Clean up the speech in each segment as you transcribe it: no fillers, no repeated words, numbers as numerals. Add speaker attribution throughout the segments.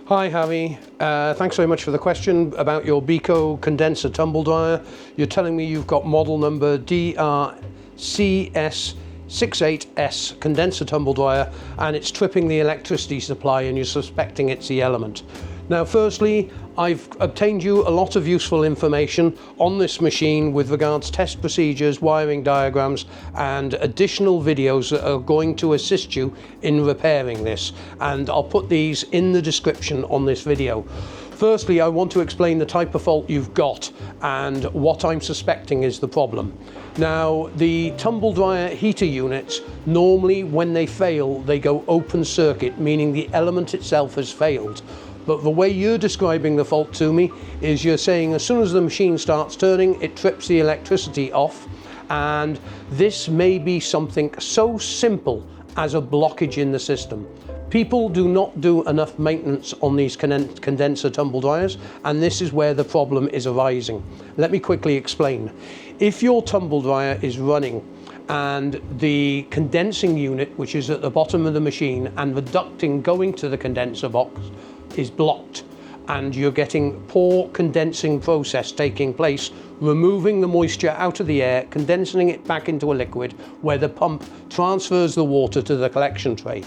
Speaker 1: Hi Harry, thanks very much for the question about your Beko condenser tumble dryer. You're telling me you've got model number DRCS68S condenser tumble dryer and it's tripping the electricity supply and you're suspecting it's the element. Now firstly, I've obtained you a lot of useful information on this machine with regards to test procedures, wiring diagrams and additional videos that are going to assist you in repairing this, and I'll put these in the description on this video. Firstly, I want to explain the type of fault you've got and what I'm suspecting is the problem. Now, the tumble dryer heater units, normally when they fail, they go open circuit, meaning the element itself has failed. But the way you're describing the fault to me is you're saying as soon as the machine starts turning, it trips the electricity off, and this may be something so simple as a blockage in the system. People do not do enough maintenance on these condenser tumble dryers, and this is where the problem is arising. Let me quickly explain. If your tumble dryer is running and the condensing unit, which is at the bottom of the machine, and the ducting going to the condenser box is blocked, and you're getting poor condensing process taking place, removing the moisture out of the air, condensing it back into a liquid where the pump transfers the water to the collection tray.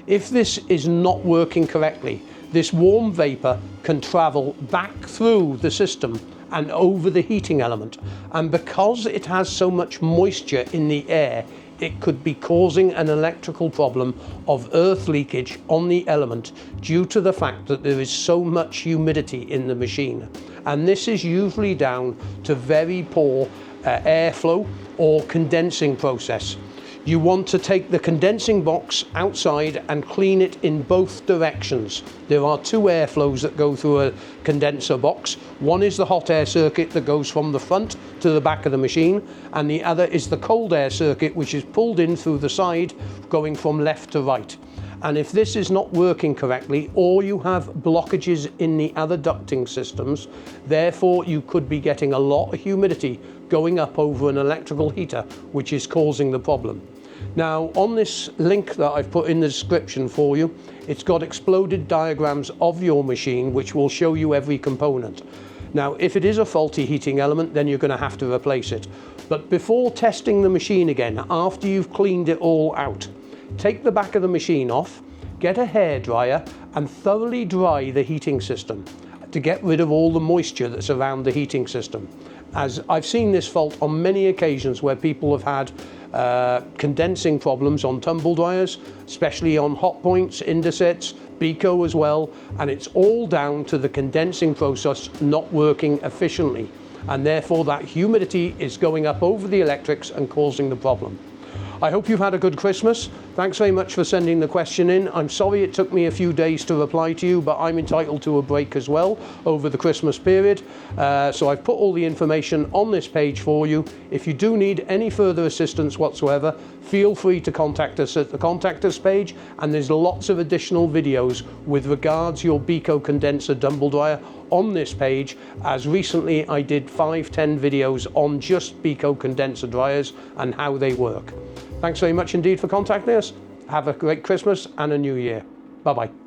Speaker 1: If this is not working correctly, this warm vapor can travel back through the system and over the heating element, and because it has so much moisture in the air, it could be causing an electrical problem of earth leakage on the element due to the fact that there is so much humidity in the machine. And this is usually down to very poor airflow or condensing process. You want to take the condensing box outside and clean it in both directions. There are two airflows that go through a condenser box. One is the hot air circuit that goes from the front to the back of the machine, and the other is the cold air circuit, which is pulled in through the side going from left to right. And if this is not working correctly, or you have blockages in the other ducting systems, therefore you could be getting a lot of humidity going up over an electrical heater, which is causing the problem. Now, on this link that I've put in the description for you, it's got exploded diagrams of your machine, which will show you every component. Now, if it is a faulty heating element, then you're going to have to replace it. But before testing the machine again, after you've cleaned it all out, take the back of the machine off, get a hairdryer and thoroughly dry the heating system to get rid of all the moisture that's around the heating system. As I've seen this fault on many occasions where people have had condensing problems on tumble dryers, especially on hot points, Indosets, Beko as well, and it's all down to the condensing process not working efficiently, and therefore that humidity is going up over the electrics and causing the problem. I hope you've had a good Christmas. Thanks very much for sending the question in. I'm sorry it took me a few days to reply to you, but I'm entitled to a break as well over the Christmas period. So I've put all the information on this page for you. If you do need any further assistance whatsoever, feel free to contact us at the Contact Us page, and there's lots of additional videos with regards your Beko condenser tumble dryer on this page. As recently I did 5-10 videos on just Beko condenser dryers and how they work. Thanks very much indeed for contacting us. Have a great Christmas and a new year. Bye-bye.